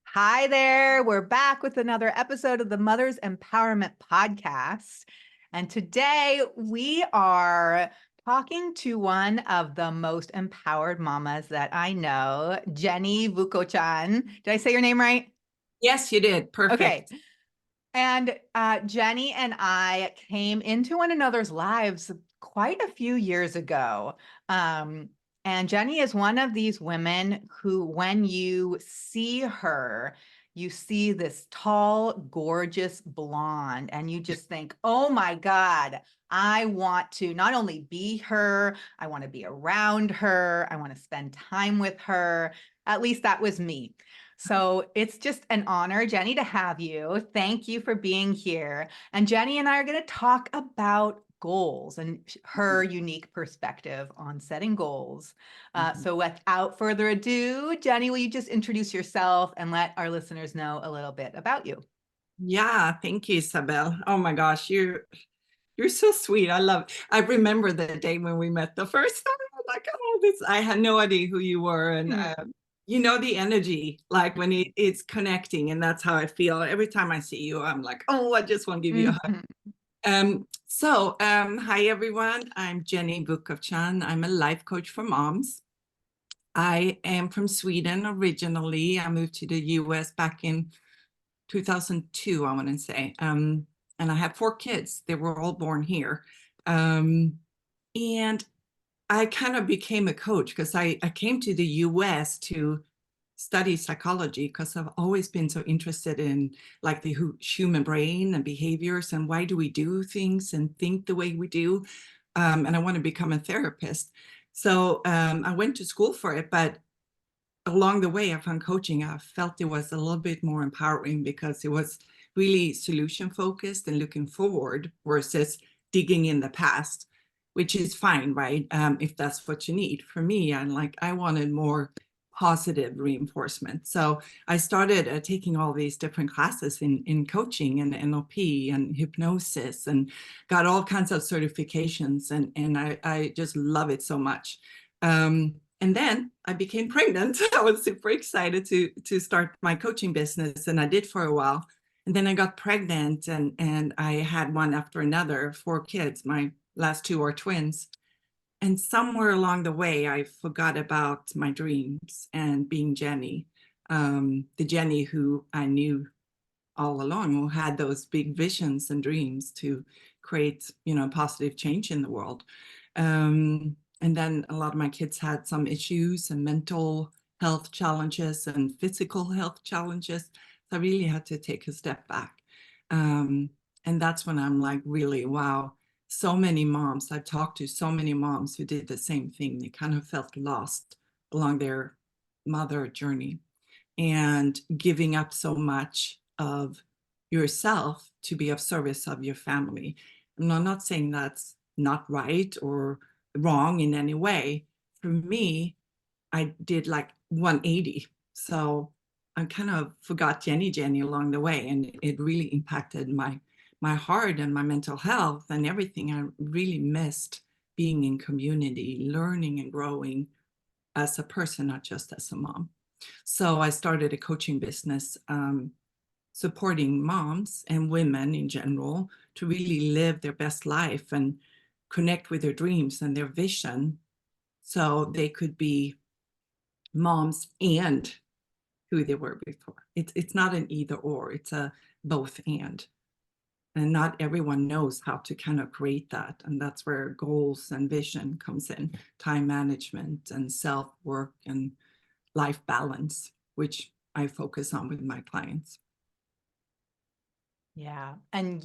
Hi there. We're back with another episode of the Mother's Empowerment Podcast. And today we are talking to one of the most empowered mamas that I know, Jenny Vukovcan. Did I say your name right? Yes, you did. Perfect. Okay. And Jenny and I came into one another's lives quite a few years ago. And Jenny is one of these women who, when you see her, you see this tall, gorgeous blonde, and you just think, oh my God, I want to not only be her, I want to be around her, I want to spend time with her. At least that was me. So it's just an honor, Jenny, to have you. Thank you for being here. And Jenny and I are going to talk about goals and her unique perspective on setting goals. So without further ado, Jenny, will you just introduce yourself and let our listeners know a little bit about you? Yeah, thank you, Isabel. Oh my gosh, you're so sweet. I remember the day when we met the first time. I'm like, oh, this I had no idea who you were. And you know the energy, like when it's connecting, and that's how I feel. Every time I see you, I'm like, oh, I just want to give you a hug. Hi everyone. I'm Jenny Vukovcan. I'm a life coach for moms. I am from Sweden originally. I moved to the US back in 2002, I want to say. And I have 4 kids. They were all born here. And I kind of became a coach because I came to the US to study psychology because I've always been so interested in like the human brain and behaviors and why do we do things and think the way we do. And I want to become a therapist. So I went to school for it, but along the way, I found coaching, I felt it was a little bit more empowering because it was really solution focused and looking forward versus digging in the past, which is fine, right? If that's what you need. For me, I wanted more positive reinforcement. So I started taking all these different classes in coaching and NLP and hypnosis and got all kinds of certifications. And I just love it so much. And then I became pregnant. I was super excited to start my coaching business, and I did for a while. And then I got pregnant, and I had one after another, 4 kids. My last 2 are twins. And somewhere along the way, I forgot about my dreams and being Jenny, the Jenny who I knew all along, who had those big visions and dreams to create, positive change in the world. And then a lot of my kids had some issues and mental health challenges and physical health challenges. So I really had to take a step back. And that's when I'm like, really, wow, so many moms. I've talked to so many moms who did the same thing. They kind of felt lost along their mother journey and giving up so much of yourself to be of service of your family. I'm not saying that's not right or wrong in any way. For me, I did like 180. So I kind of forgot Jenny along the way, and it really impacted my heart and my mental health and everything. I really missed being in community, learning and growing as a person, not just as a mom. So I started a coaching business supporting moms and women in general to really live their best life and connect with their dreams and their vision so they could be moms and who they were before. It's not an either or, it's a both and. And not everyone knows how to kind of create that. And that's where goals and vision comes in, time management and self-work and life balance, which I focus on with my clients. Yeah. And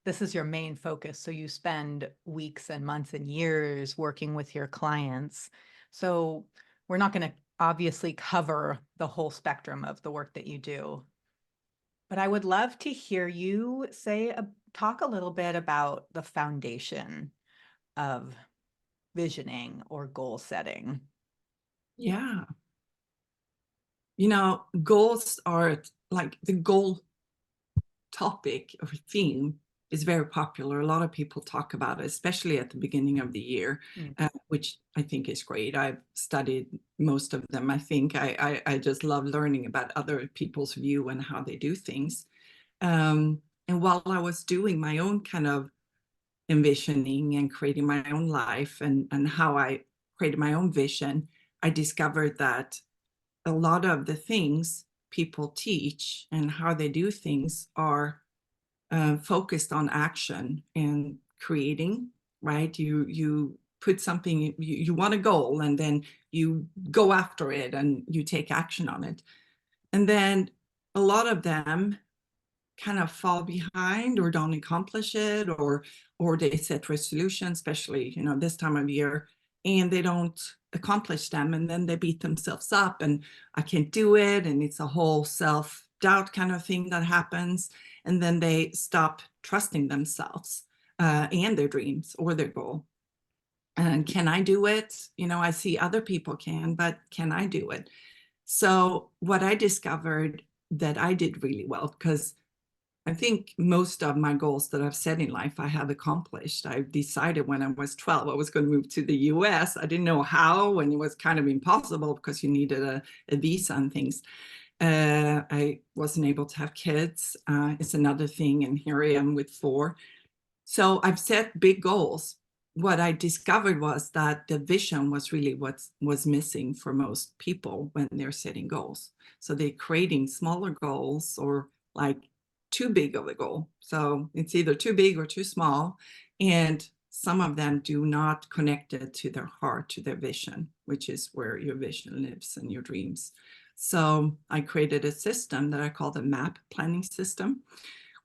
this is your main focus. So you spend weeks and months and years working with your clients. So we're not going to obviously cover the whole spectrum of the work that you do. But I would love to hear you talk a little bit about the foundation of visioning or goal setting. Yeah. Goals are like the goal topic or theme is very popular. A lot of people talk about it, especially at the beginning of the year, Mm. which I think is great. I've studied most of them. I think I just love learning about other people's view and how they do things. And while I was doing my own kind of envisioning and creating my own life and how I created my own vision, I discovered that a lot of the things people teach and how they do things are focused on action and creating, right? You put something, you want a goal, and then you go after it and you take action on it. And then a lot of them kind of fall behind or don't accomplish it, or they set resolutions, especially this time of year, and they don't accomplish them, and then they beat themselves up and I can't do it, and it's a whole self-doubt kind of thing that happens, and then they stop trusting themselves and their dreams or their goal. And can I do it? I see other people can, but can I do it? So what I discovered that I did really well, because I think most of my goals that I've set in life I have accomplished. I decided when I was 12 I was going to move to the US. I didn't know how, and it was kind of impossible because you needed a visa and things. I wasn't able to have kids. It's another thing, and here I am with 4. So I've set big goals. What I discovered was that the vision was really what was missing for most people when they're setting goals. So they're creating smaller goals, or like too big of a goal. So it's either too big or too small. And some of them do not connect it to their heart, to their vision, which is where your vision lives and your dreams. So I created a system that I call the M.A.P planning system,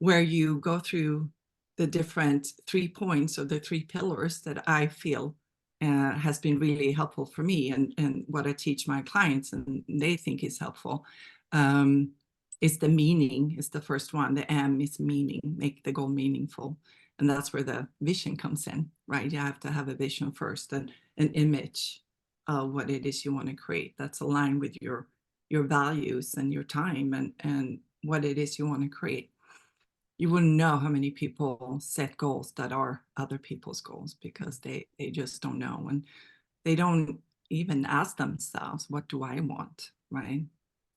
where you go through the different 3 points or the 3 pillars that I feel has been really helpful for me, and what I teach my clients and they think is helpful. Is the meaning is the first one. The M is meaning, make the goal meaningful. And that's where the vision comes in, right? You have to have a vision first, and an image of what it is you want to create that's aligned with your values and your time, and what it is you want to create. You wouldn't know how many people set goals that are other people's goals, because they just don't know, and they don't even ask themselves, what do I want, right?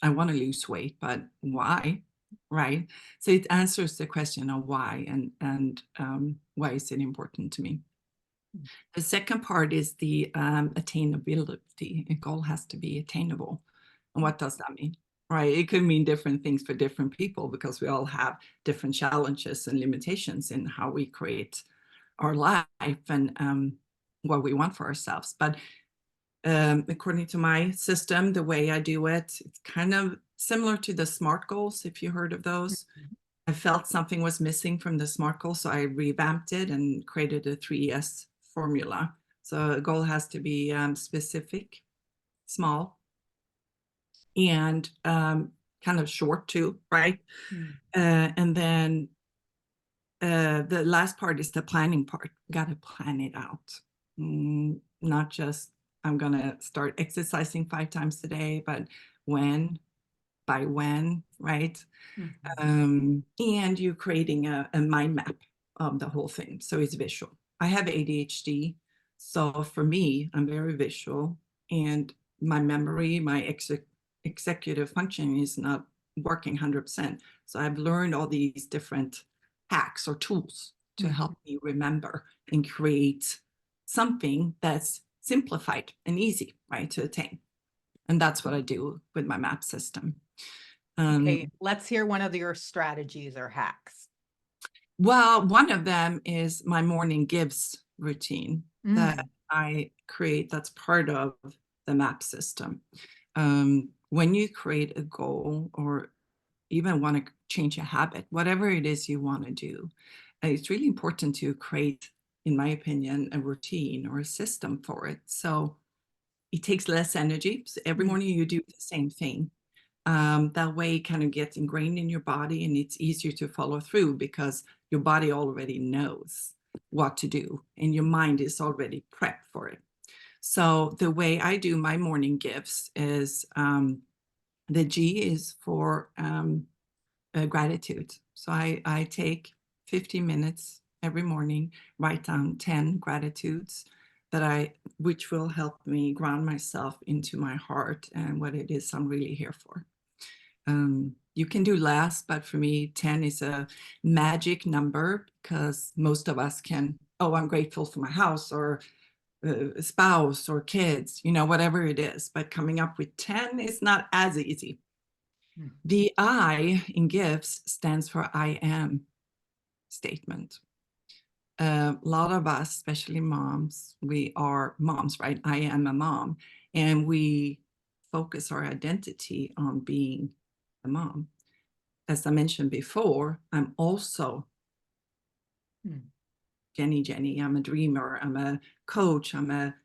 I want to lose weight, but why, right? So it answers the question of why, and why is it important to me. The second part is the attainability. A goal has to be attainable. And what does that mean? Right? It could mean different things for different people, because we all have different challenges and limitations in how we create our life and what we want for ourselves. But according to my system, the way I do it, it's kind of similar to the SMART goals, if you heard of those. I felt something was missing from the SMART goal, so I revamped it and created a 3S formula. So a goal has to be specific, small, and kind of short too, right? Mm. And then the last part is the planning part. Got to plan it out. Not just, I'm going to start exercising 5 times a day, but when, by when, right? Mhm. And you're creating a mind map of the whole thing. So it's visual. I have ADHD. So for me, I'm very visual, and my memory, my executive function is not working 100%. So I've learned all these different hacks or tools to Mhm. help me remember and create something that's simplified and easy, right, to attain. And that's what I do with my M.A.P system. Okay, let's hear one of your strategies or hacks. Well, one of them is my morning gives routine that Mm. I create, that's part of the M.A.P system. When you create a goal, or even want to change a habit, whatever it is you want to do, it's really important to create, in my opinion, a routine or a system for it. So it takes less energy. So every Mm. morning you do the same thing. That way it kind of gets ingrained in your body, and it's easier to follow through, because your body already knows what to do and your mind is already prepped for it. So the way I do my morning gifts is the G is for gratitude. So I take 15 minutes every morning, write down 10 gratitudes which will help me ground myself into my heart and what it is I'm really here for. You can do less, but for me, 10 is a magic number because most of us can, oh, I'm grateful for my house or a spouse or kids, whatever it is. But coming up with 10 is not as easy. The I in gifts stands for I am statement. A lot of us, especially moms, we are moms, right? I am a mom. And we focus our identity on being a mom. As I mentioned before, I'm also Jenny. I'm a dreamer. I'm a coach. I'm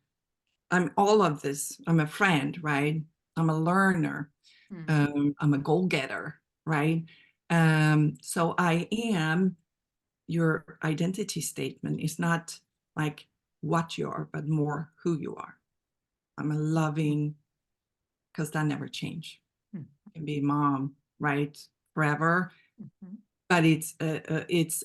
all of this. I'm a friend, right? I'm a learner. I'm a goal-getter, right? So I am, your identity statement is not like what you are, but more who you are. I'm a loving, because that never change. I can be mom, right? Forever. But it's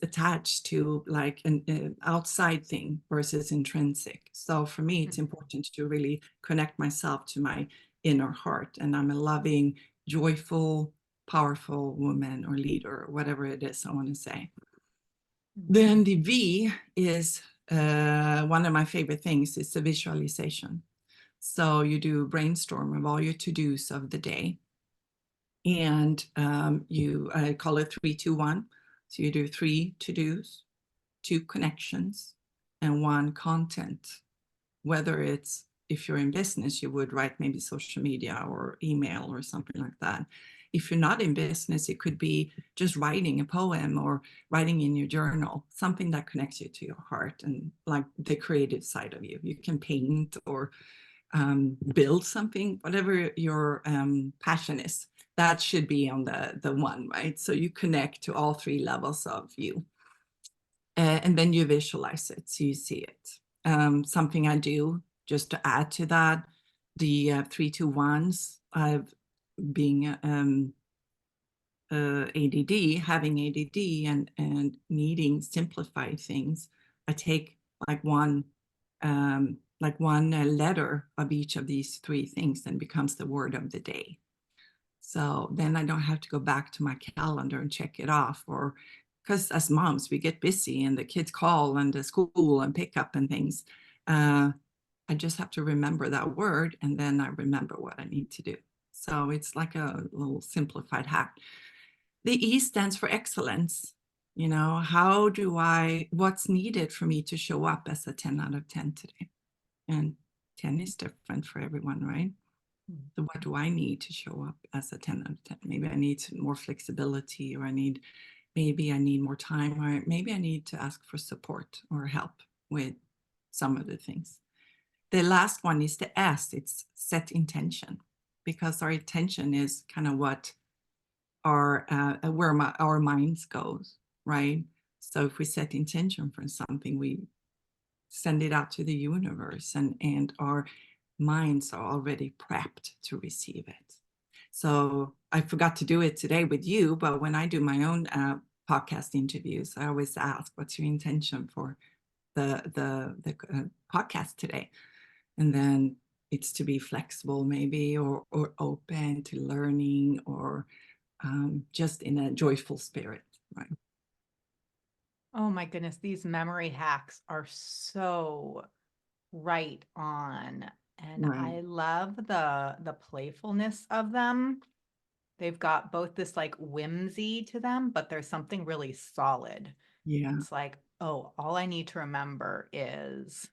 attached to like an outside thing versus intrinsic. So for me, it's important to really connect myself to my inner heart. And I'm a loving, joyful, powerful woman or leader, or whatever it is I want to say. Then the V is one of my favorite things. It's a visualization. So you do brainstorm of all your to-dos of the day. And I call it 3-2-1. So you do 3 to-dos, 2 connections, and 1 content. Whether it's, if you're in business, you would write maybe social media or email or something like that. If you're not in business, it could be just writing a poem or writing in your journal, something that connects you to your heart and like the creative side of you. You can paint or build something, whatever your passion is. That should be on the 1, right? So you connect to all 3 levels of you. And then you visualize it, so you see it. Something I do, just to add to that, the 3-2-1s, I've being having ADD and needing simplified things, I take like one letter of each of these 3 things and becomes the word of the day. So then I don't have to go back to my calendar and check it off, or because as moms, we get busy and the kids call and the school and pick up and things. I just have to remember that word and then I remember what I need to do. So it's like a little simplified hack. The E stands for excellence. What's needed for me to show up as a 10 out of 10 today? And 10 is different for everyone, right? So what do I need to show up as a 10 out of 10? Maybe I need more flexibility, or maybe I need more time, or maybe I need to ask for support or help with some of the things. The last one is the S. It's set intention, because our intention is kind of what where our minds goes, right? So if we set intention for something, we send it out to the universe, and our minds are already prepped to receive it. So I forgot to do it today with you, but when I do my own podcast interviews, I always ask, what's your intention for the podcast today? And then it's to be flexible maybe, or open to learning, or just in a joyful spirit, right? Oh my goodness, these memory hacks are so right on. And Right. I love the playfulness of them. They've got both this like whimsy to them, but there's something really solid. Yeah. It's like, oh, all I need to remember is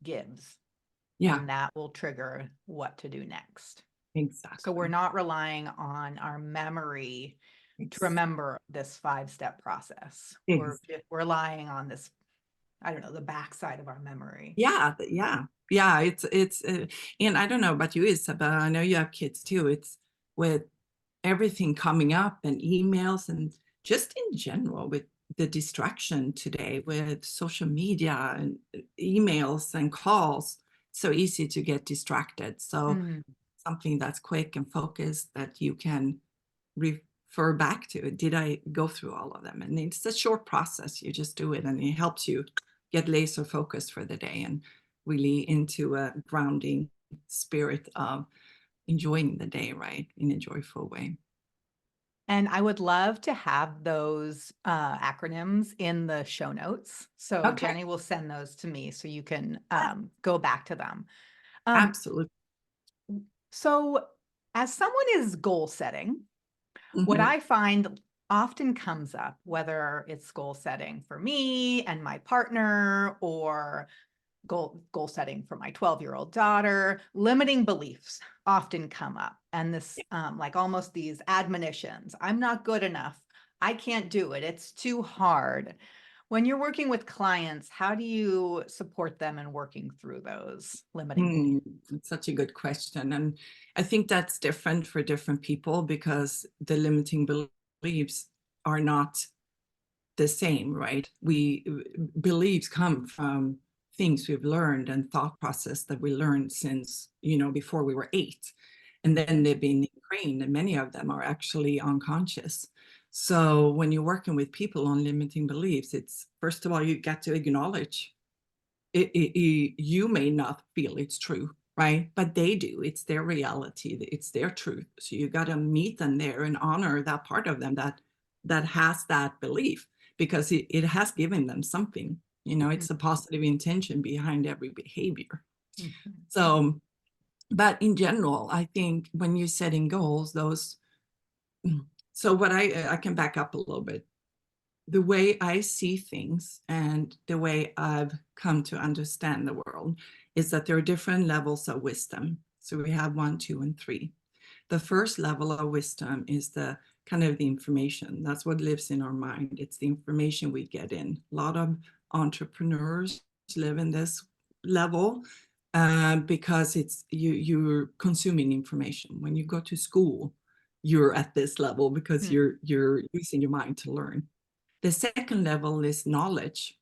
gives, Yeah, and that will trigger what to do next. So we're exactly. not relying on our memory to Ex- remember this 5-step process. We're ex- just relying on this, I don't know, the backside of our memory. yeah. It's and I don't know about you, Isabel. I know you have kids too. It's with everything coming up and emails and just in general with the distraction today with social media and emails and calls. So easy to get distracted. So Mm. something that's quick and focused that you can refer back to it. Did I go through all of them? And it's a short process. You just do it, and it helps you get laser focused for the day and really into a grounding spirit of enjoying the day, right? In a joyful way. And I would love to have those acronyms in the show notes. So Okay, Jenny will send those to me so you can go back to them. Um, absolutely. so as someone is goal setting, what Mhm. I find often comes up, whether it's goal setting for me and my partner or goal setting for my 12-year-old daughter, limiting beliefs often come up, and this like almost these admonitions: I'm not good enough, I can't do it, it's too hard. When you're working with clients, how do you support them in working through those limiting Hmm, beliefs? it's such a good question. And I think that's different for different people because the limiting beliefs are not the same, right? Beliefs come from things we've learned and thought process that we learned since, before we were 8. And then they've been ingrained, and many of them are actually unconscious. So when you're working with people on limiting beliefs, it's first of all, you get to acknowledge you may not feel it's true, right? But they do. It's their reality. It's their truth. So you got to meet them there and honor that part of them that has that belief because it has given them something. It's a positive intention behind every behavior. Mhm. So, but in general, I think when you're setting goals, so what I can back up a little bit. The way I see things and the way I've come to understand the world is that there are different levels of wisdom. So we have 1, 2, and 3. The first level of wisdom is the kind of the information. That's what lives in our mind. It's the information we get in. A lot of entrepreneurs live in this level because you're consuming information. When you go to school, you're at this level because Mm. you're using your mind to learn. The second level is knowledge.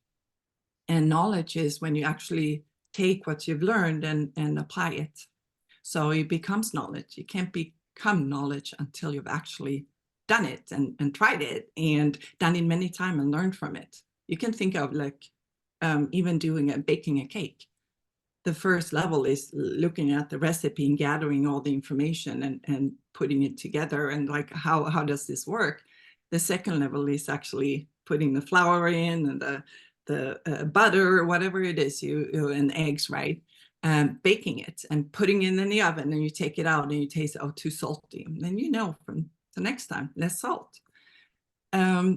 And knowledge is when you actually take what you've learned and apply it. So it becomes knowledge. You can't become knowledge until you've actually done it and tried it and done it many times and learned from it. You can think of like even baking a cake. The first level is looking at the recipe and gathering all the information and putting it together and like how does this work. The second level is actually putting the flour in and the butter or whatever it is and eggs, right, baking it and putting it in the oven, and you take it out and you taste, oh, too salty, and then from the next time less salt.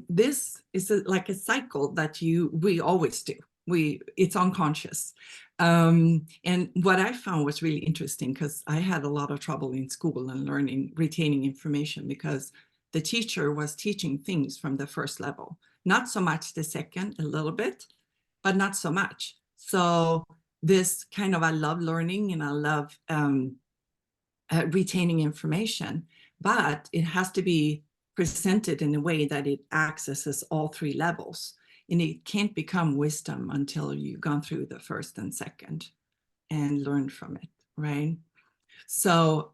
This is like a cycle that we always do. It's unconscious. And what I found was really interesting because I had a lot of trouble in school and retaining information because the teacher was teaching things from the first level, not so much the second, a little bit, but not so much. So this kind of, I love learning and I love retaining information, but it has to be presented in a way that it accesses all 3 levels. And it can't become wisdom until you've gone through the first and second and learned from it, right? So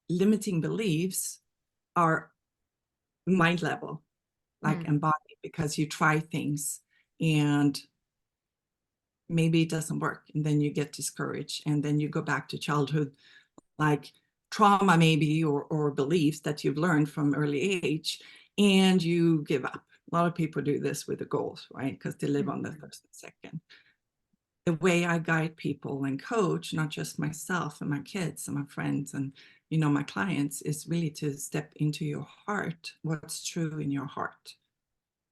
limiting beliefs are mind level, like Mm. embodied, because you try things and maybe it doesn't work. And then you get discouraged and then you go back to childhood, like trauma maybe, or beliefs that you've learned from early age, and you give up. A lot of people do this with the goals, right? Because they live on the Mhm. first and second. The way I guide people and coach, not just myself and my kids and my friends and my clients, is really to step into your heart. What's true in your heart?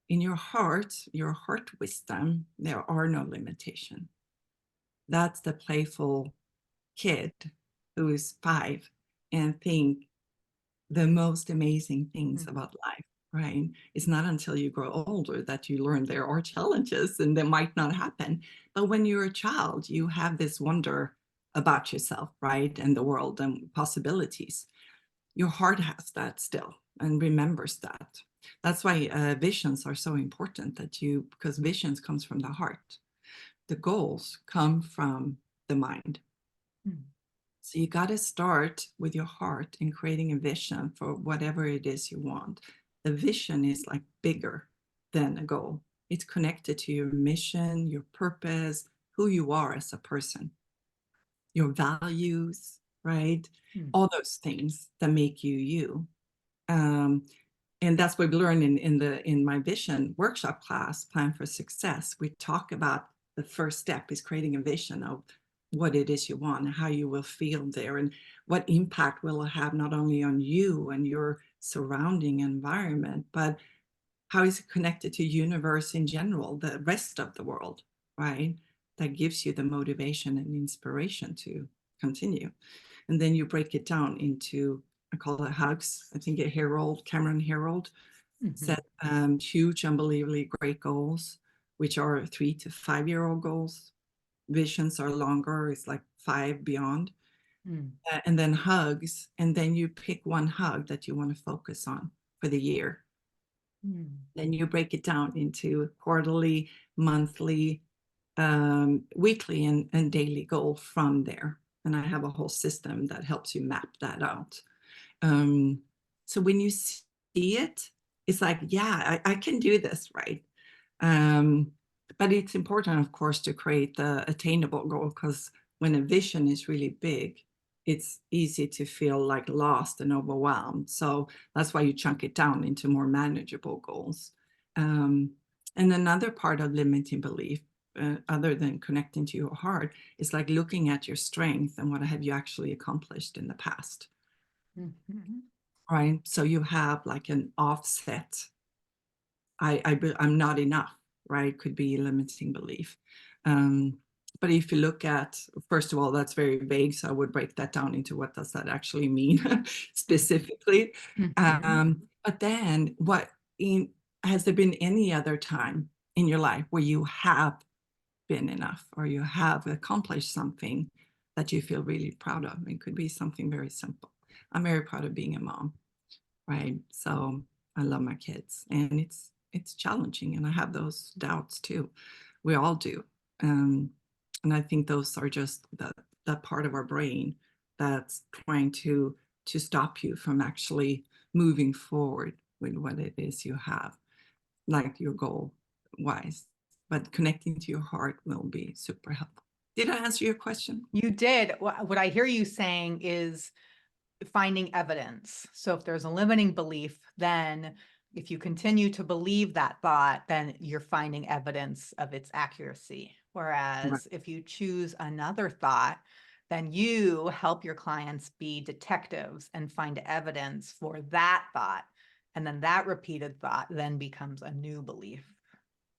In your heart wisdom, there are no limitation. That's the playful kid who is 5 and think the most amazing things Mm. about life, right? It's not until you grow older that you learn there are challenges and they might not happen. But when you're a child, you have this wonder about yourself, right? And the world and possibilities. Your heart has that still and remembers that. That's why visions are so important, because visions comes from the heart. The goals come from the mind. Mm. So you got to start with your heart in creating a vision for whatever it is you want. The vision is like bigger than a goal. It's connected to your mission, your purpose, who you are as a person, your values, right? Mm. All those things that make you you. Um, and that's what we learn in my vision workshop class, Plan for Success. We talk about the first step is creating a vision of what it is you want and how you will feel there and what impact will it have not only on you and your surrounding environment, but how is it connected to universe in general, the rest of the world, right? That gives you the motivation and inspiration to continue. And then you break it down into, I call it hugs. I think Cameron Herold Mhm. set huge, unbelievably great goals, which are 3 to 5 year old goals. Visions are longer, it's like 5 beyond. Mm. And then hugs. And then you pick one hug that you want to focus on for the year. Mm. Then you break it down into quarterly, monthly, weekly, and daily goal from there. And I have a whole system that helps you map that out. Um, so when you see it, it's like, yeah, I can do this, right? Um, but it's important, of course, to create the attainable goal because when a vision is really big, it's easy to feel like lost and overwhelmed. So that's why you chunk it down into more manageable goals. Um, and another part of limiting belief, other than connecting to your heart, is like looking at your strength and what have you actually accomplished in the past, Mhm. right? So you have like an offset. I'm not enough, right? Could be limiting belief. Um, but if you look at, first of all, that's very vague. So I would break that down into what does that actually mean specifically. Mhm. But then has there been any other time in your life where you have been enough or you have accomplished something that you feel really proud of? It could be something very simple. I'm very proud of being a mom, right? So I love my kids, and it's challenging, and I have those doubts too. We all do, um, and I think those are just that part of our brain that's trying to stop you from actually moving forward with what it is you have, like your goal wise. But connecting to your heart will be super helpful. Did I answer your question? You did. What I hear you saying is finding evidence. So if there's a limiting belief, then if you continue to believe that thought, then you're finding evidence of its accuracy. Right. Whereas if you choose another thought, then you help your clients be detectives and find evidence for that thought. And then that repeated thought then becomes a new belief.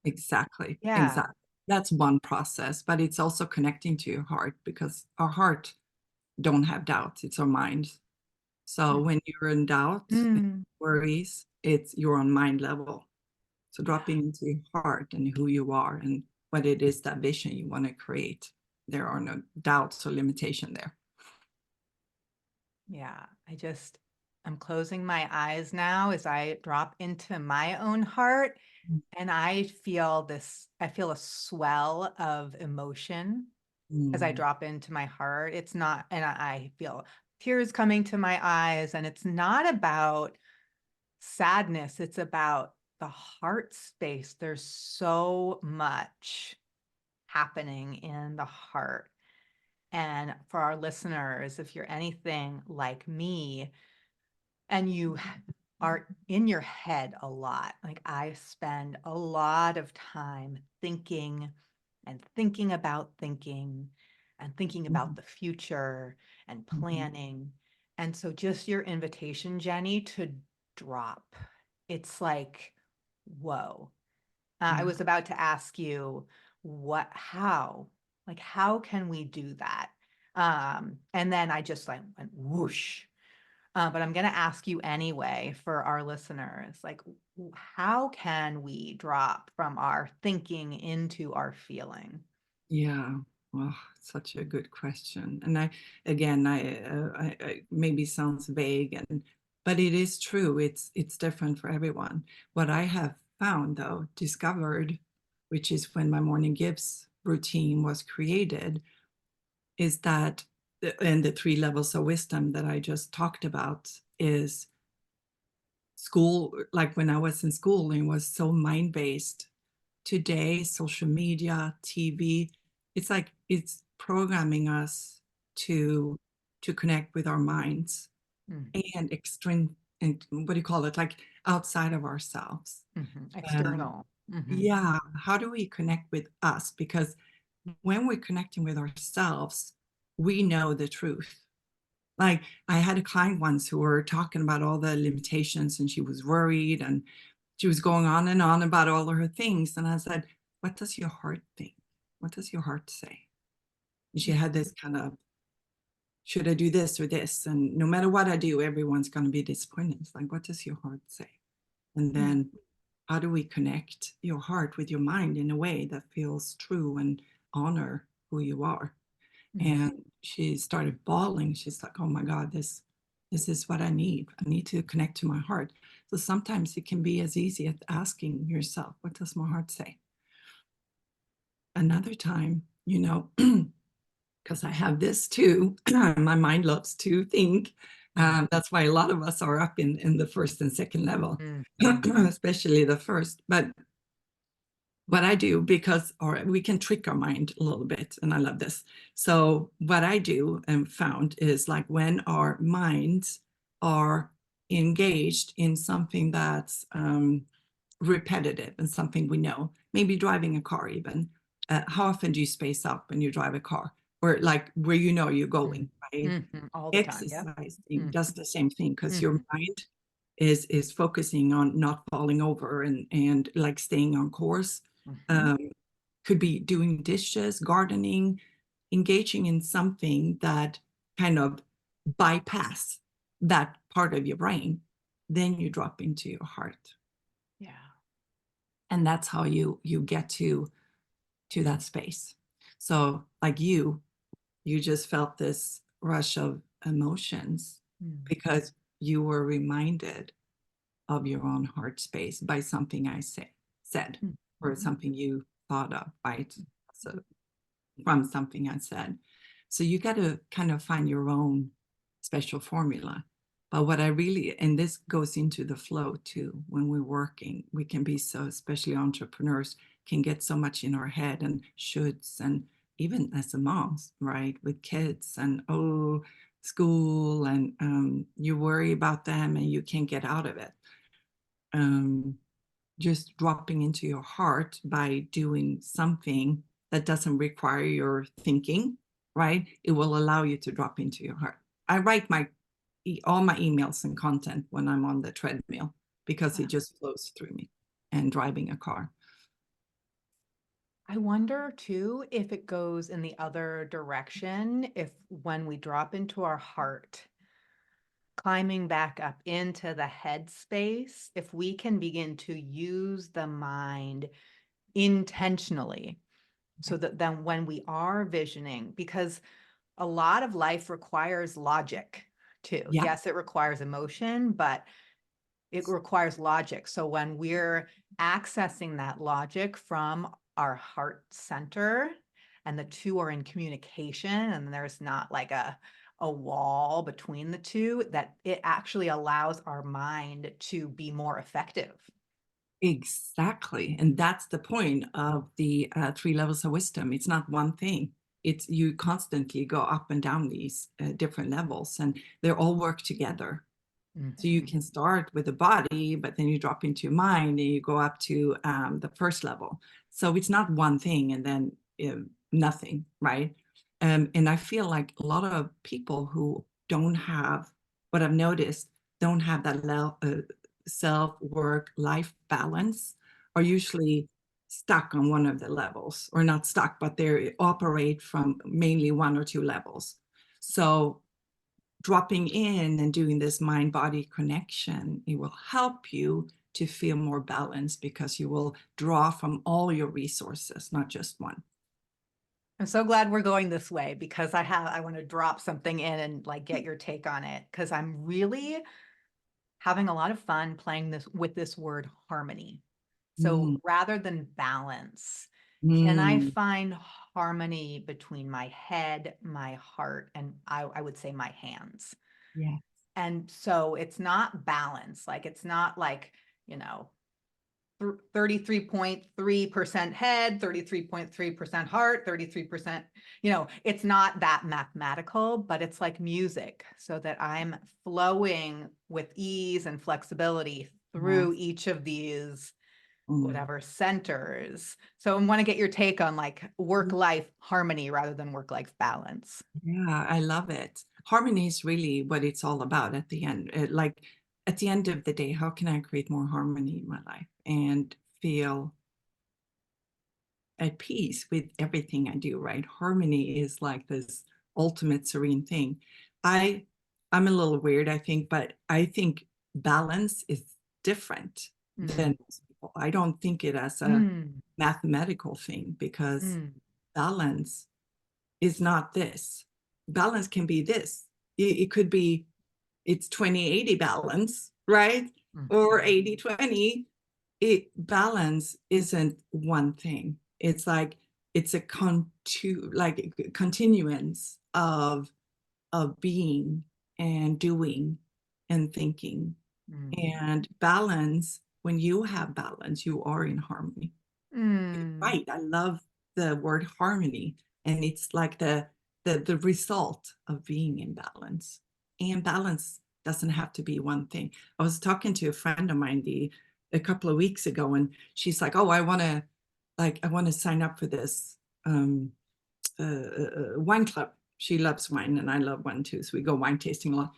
Exactly, Yeah. exactly. That's one process, but it's also connecting to your heart because our heart don't have doubts, it's our mind. So when you're in doubt, Mm. worries, it's you're on mind level. So dropping into your heart and who you are and what it is that vision you want to create. There are no doubts or limitation there. Yeah, I'm closing my eyes now as I drop into my own heart. And I feel a swell of emotion as I Mm, drop into my heart. It's not, and I feel tears coming to my eyes. And it's not about sadness, it's about the heart space. There's so much happening in the heart. And for our listeners, if you're anything like me, and you are in your head a lot. Like I spend a lot of time thinking and thinking about thinking and thinking about mhm, the future and mhm. planning. And so just your invitation, Jenny, to drop. It's like, whoa. I Yeah, was about to ask you how, like, how can we do that? And then I just like went whoosh, but I'm going to ask you anyway for our listeners, like, how can we drop from our thinking into our feeling? yeah. Well, such a good question. And again, I maybe sounds vague, but it is true. It's different for everyone. What I have found, though, discovered, which is when my morning gifts routine was created, is that and the three levels of wisdom that I just talked about is school. Like when I was in school, it was so mind based. Today, social media, TV, it's like it's programming us to connect with our minds Mhm, and extreme, and what do you call it? Like outside of ourselves. mhm. Um, External. Mhm, yeah, how do we connect with us? Because when we're connecting with ourselves, we know the truth. Like I had a client once who were talking about all the limitations and she was worried and she was going on and on about all of her things. And I said, what does your heart think? What does your heart say? And she had this kind of, should I do this or this? And no matter what I do, everyone's going to be disappointed. It's like, what does your heart say? And mm, then how do we connect your heart with your mind in a way that feels true and honor who you are? mm, And she started bawling. She's like, oh my God, this is what I need. I need to connect to my heart. So sometimes it can be as easy as asking yourself, what does my heart say? Another time, because I have this too, my mind loves to think. mm, That's why a lot of us are up in the first and second level, mhm, especially the first. But what I do, because or we can trick our mind a little bit, and I love this. So what I do and found is like when our minds are engaged in something that's repetitive and something we know, maybe driving a car even. How often do you space out when you drive a car? Or like where you know you're mm, going, right? mhm. All the time. Yep. Exercising Mm, does the same thing because your mhm, mind is focusing on not falling over and like staying on course. mhm. Um, could be doing dishes, gardening, engaging in something that kind of bypass that part of your brain. Then you drop into your heart, Yeah. and that's how you get to that space. So like you just felt this rush of emotions Mm, because you were reminded of your own heart space by something I said mm, or mhm. something you thought of, right? So from something I said. So you got to kind of find your own special formula. But what I really, and this goes into the flow too, when we're working, we can be so, especially entrepreneurs, can get so much in our head and shoulds, and even as a moms, right, with kids and oh, school, and you worry about them and you can't get out of it. Um, just dropping into your heart by doing something that doesn't require your thinking, right? It will allow you to drop into your heart. I write all my emails and content when I'm on the treadmill because it Wow. just flows through me and driving a car. I wonder too if it goes in the other direction, if when we drop into our heart, climbing back up into the head space, if we can begin to use the mind intentionally so that then when we are visioning, because a lot of life requires logic too. Yeah, Yes, it requires emotion, but it requires logic. So when we're accessing that logic from our heart center and the two are in communication and there's not like a wall between the two, that it actually allows our mind to be more effective. exactly. And that's the point of the three levels of wisdom. It's not one thing. It's you constantly go up and down these different levels, and they all work together. So you Mhm. can start with the body, but then you drop into your mind and you go up to the first level. So it's not one thing and then nothing, right? And I feel like a lot of people who don't have what I've noticed don't have that self work life balance are usually stuck on one of the levels, or not stuck, but they operate from mainly one or two levels. So dropping in and doing this mind body connection, it will help you to feel more balanced because you will draw from all your resources, not just one. I'm so glad we're going this way because I want to drop something in and like get your take on it because I'm really having a lot of fun playing this with this word harmony. So Mm, rather than balance, Can I Mm, find harmony between my head, my heart, and I would say my hands? yeah. And so it's not balance. Like it's not like, you know, 33.3% head, 33.3% heart, 33%, it's not that mathematical, but it's like music so that I'm flowing with ease and flexibility through Yes. each of these Mm. whatever centers. So I want to get your take on like work-life harmony rather than work-life balance. Yeah, I love it. Harmony is really what it's all about at the end. Like at the end of the day, how can I create more harmony in my life and feel at peace with everything I do, right? Harmony is like this ultimate serene thing. I I'm a little weird, I think, but I think balance is different Mm, than most people. I don't think it as a mm, mathematical thing because mm, balance is not this. Balance can be this. It could be it's 20/80 balance, right? Or mhm, 80/20. It balance isn't one thing. It's like it's a continuance of being and doing and thinking. mm, And balance, when you have balance, you are in harmony. mm, Right. I love the word harmony. And it's like the result of being in balance. And balance doesn't have to be one thing. I was talking to a friend of mine a couple of weeks ago, and she's like, "Oh, I want to sign up for this um, wine club." She loves wine, and I love wine too. So we go wine tasting a lot.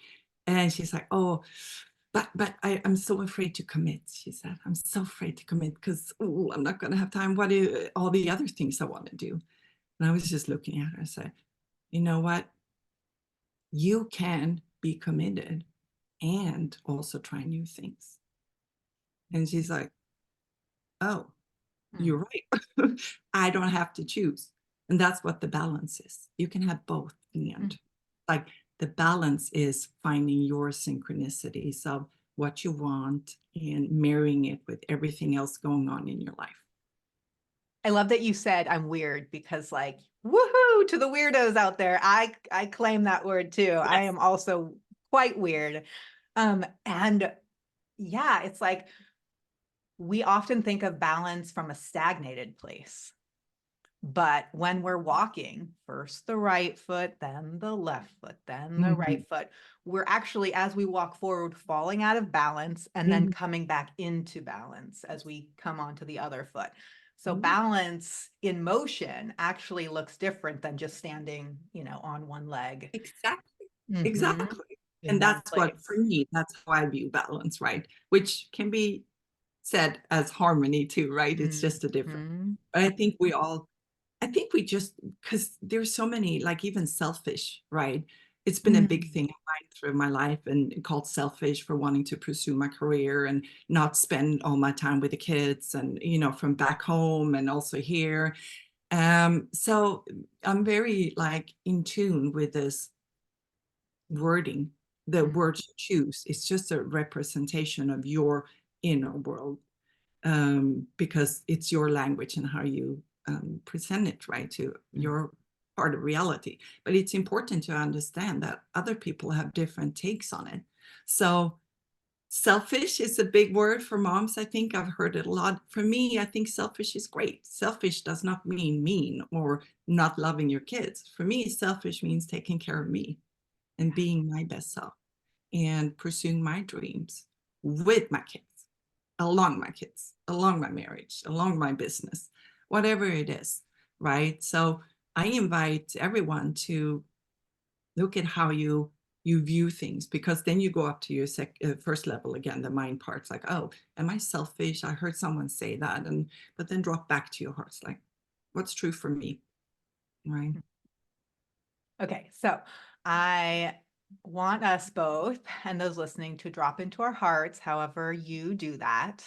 And she's like, "Oh, I'm so afraid to commit." She said, "I'm so afraid to commit because I'm not going to have time. What are all the other things I want to do?" And I was just looking at her. I said, "You know what? You can be committed and also try new things." And she's like, "Oh, mm, you're right. I don't have to choose." And that's what the balance is. You can have both in the mm. end. Like the balance is finding your synchronicities of what you want and marrying it with everything else going on in your life. I love that you said I'm weird because like, woohoo to the weirdos out there. I claim that word too. I Yes. am also quite weird. And yeah, it's like we often think of balance from a stagnated place. But when we're walking, first the right foot, then the left foot, then the Mhm. right foot, we're actually, as we walk forward, falling out of balance and then Mhm. coming back into balance as we come onto the other foot. So Mhm. balance in motion actually looks different than just standing, on one leg. Exactly. Hmm. Exactly. In And one that's what, for place. me, that's how I view balance, right? Which can be said as harmony too, right? It's just a different. Hmm. But I think we just, because there's so many, like even selfish, right? It's been a big Mm, thing of mine through my life and called selfish for wanting to pursue my career and not spend all my time with the kids and, from back home and also here. So I'm very like in tune with this wording. The mm, words you choose, it's just a representation of your inner world, because it's your language and how you present it, right, to mm, your part of reality. But it's important to understand that other people have different takes on it. So selfish is a big word for moms. I think I've heard it a lot. For me, I think selfish is great. Selfish does not mean mean or not loving your kids. For me, selfish means taking care of me and being my best self and pursuing my dreams with my kids, along my marriage, along my business, whatever it is, right? So I invite everyone to look at how you view things, because then you go up to your first level again, the mind part's like, oh, am I selfish? I heard someone say that, and but then drop back to your heart's like, what's true for me, right? mm. Okay, so I want us both and those listening to drop into our hearts, however you do that.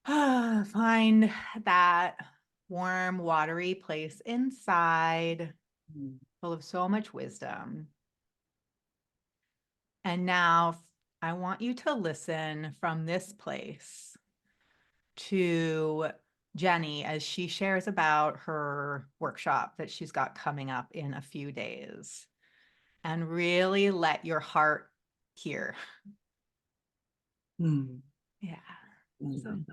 Find that warm, watery place inside, full of so much wisdom. And now I want you to listen from this place to Jenny as she shares about her workshop that she's got coming up in a few days, and really let your heart hear. Hmm. Yeah. So, Mm.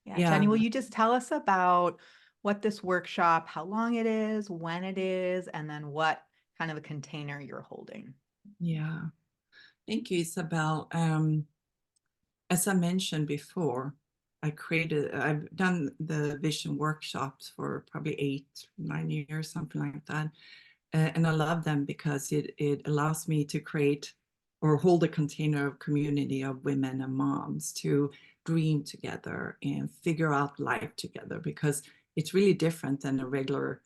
yeah, Yeah, Jenny, will you just tell us about what this workshop, how long it is, when it is, and then what kind of a container you're holding? yeah. Thank you, Isabel. As I mentioned before, I've done the vision workshops for probably 8, 9 years, something like that. And I love them because it allows me to create or hold a container of community of women and moms to dream together and figure out life together, because it's really different than a regular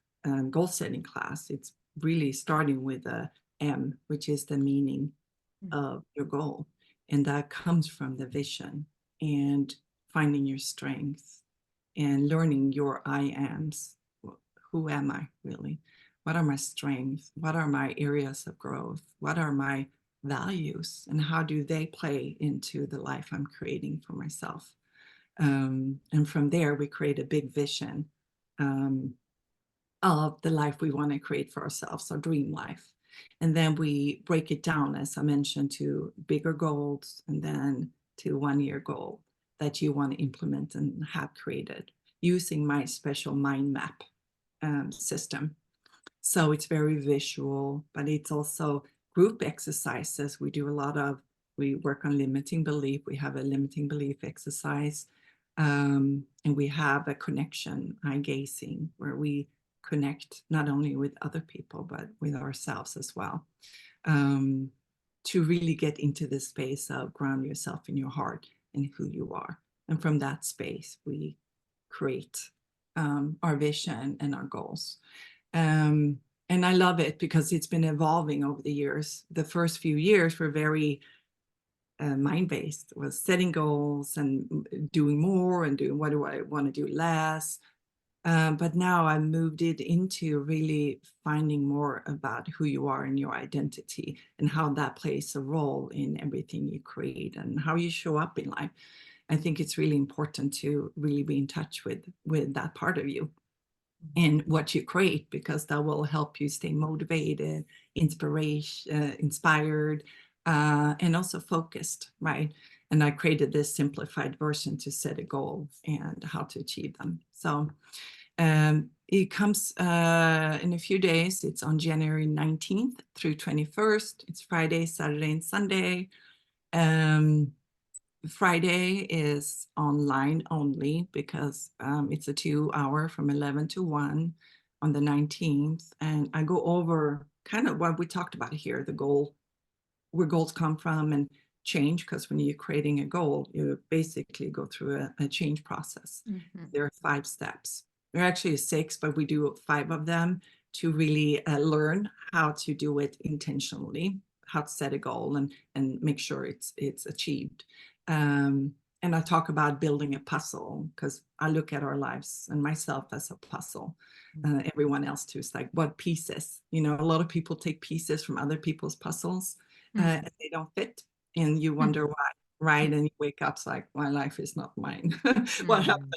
goal setting class. It's really starting with a M, which is the meaning of your goal. And that comes from the vision and finding your strengths and learning your I ams. Who am I really? What are my strengths? What are my areas of growth? What are my values? And how do they play into the life I'm creating for myself? And from there, we create a big vision um, of the life we want to create for ourselves, our dream life. And then we break it down, as I mentioned, to bigger goals and then to 1 year goal that you want to implement and have created using my special mind map system. So it's very visual, but it's also group exercises. We work on limiting belief. We have a limiting belief exercise. And we have a connection, eye gazing, where we connect not only with other people, but with ourselves as well. Um, to really get into the space of ground yourself in your heart and who you are. And from that space, we create our vision and our goals. Um, and I love it because it's been evolving over the years. The first few years were very mind-based, was setting goals and doing more and doing what do I want to do less. But now I moved it into really finding more about who you are and your identity and how that plays a role in everything you create and how you show up in life. I think it's really important to really be in touch with that part of you and what you create, because that will help you stay motivated, inspired, and also focused, right? And I created this simplified version to set a goal and how to achieve them. So it comes in a few days. It's on January 19th through 21st. It's Friday, Saturday, and Sunday. Um, Friday is online only because it's a 2 hour from 11 to 1 on the 19th. And I go over kind of what we talked about here, the goal, where goals come from and change. Because when you're creating a goal, you basically go through a change process. Mhm. There are 5 steps. There are actually 6, but we do 5 of them to really learn how to do it intentionally, how to set a goal and make sure it's achieved. Um, and I talk about building a puzzle because I look at our lives and myself as a puzzle. Everyone else too. It's like, what pieces? You know, a lot of people take pieces from other people's puzzles and they don't fit, and you wonder why, right? And you wake up, it's like, my life is not mine. What happened?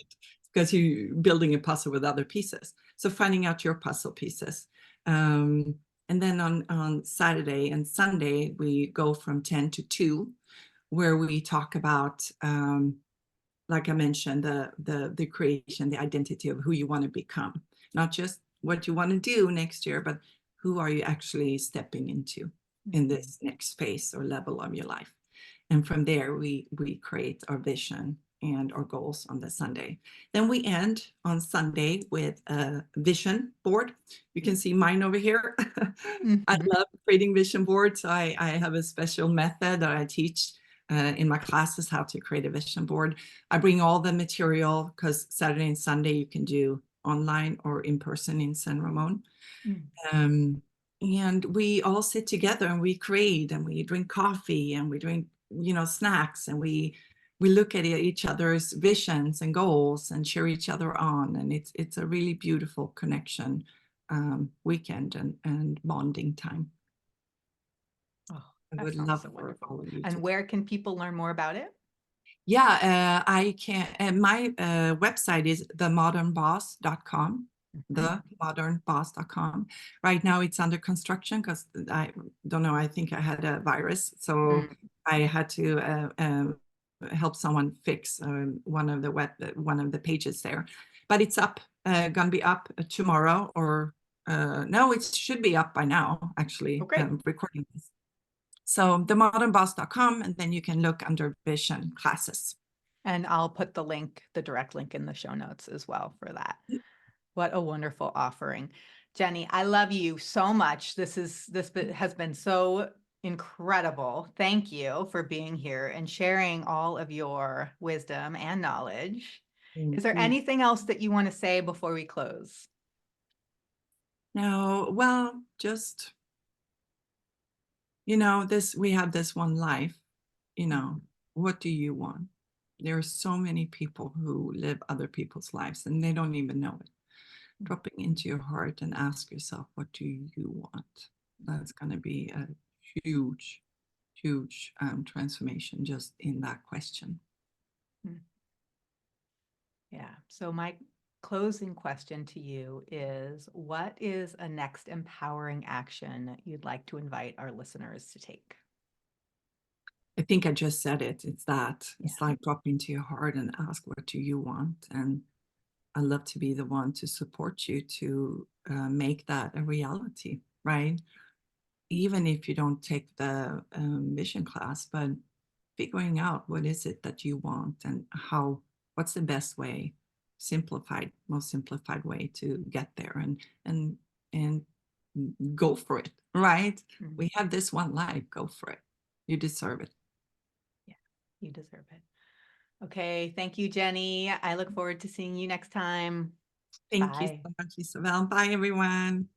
Because you're building a puzzle with other pieces. So finding out your puzzle pieces. And then on Saturday and Sunday, we go from 10 to 2, where we talk about, like I mentioned, the creation, the identity of who you want to become, not just what you want to do next year, but who are you actually stepping into in this next phase or level of your life. And from there, we create our vision and our goals on the Sunday. Then we end on Sunday with a vision board. You can see mine over here. I love creating vision boards. I have a special method that I teach in my classes, how to create a vision board. I bring all the material because Saturday and Sunday you can do online or in person in San Ramon. Um, and we all sit together and we create and we drink coffee and we drink, snacks, and we look at each other's visions and goals and cheer each other on. And it's a really beautiful connection weekend and bonding time. Oh, I that would sounds love so for wonderful. all of you to. And where can people learn more about it? Yeah, I can. My website is themodernboss.com. Mhm. Themodernboss.com. Right now, it's under construction because I don't know. I think I had a virus, so Mm. I had to help someone fix one of the pages there. But it's up. Gonna be up tomorrow, or no, it should be up by now. Oh, Actually, great. recording this. So themodernboss.com, and then you can look under vision classes. And I'll put the link, the direct link in the show notes as well for that. What a wonderful offering. Jenny, I love you so much. Has been so incredible. Thank you for being here and sharing all of your wisdom and knowledge. Is there Mhm. anything else that you want to say before we close? No, well, just, this we have this one life, Mhm. what do you want? There are so many people who live other people's lives and they don't even know it. Dropping into your heart and ask yourself, what do you want? That's going to be a huge, huge transformation just in that question. Mhm. Yeah. So my closing question to you is, what is a next empowering action you'd like to invite our listeners to take? I think I just said it. It's that. Yeah. It's like drop into your heart and ask, what do you want? And I love to be the one to support you to make that a reality, right? Even if you don't take the vision class, but figuring out what is it that you want and what's the best way, most simplified way to get there, and go for it, right? Mhm. We have this one life, go for it. You deserve it. Yeah. You deserve it. Okay. Thank you, Jenny. I look forward to seeing you next time. Thank you Bye. so much, Isabel. Bye, everyone.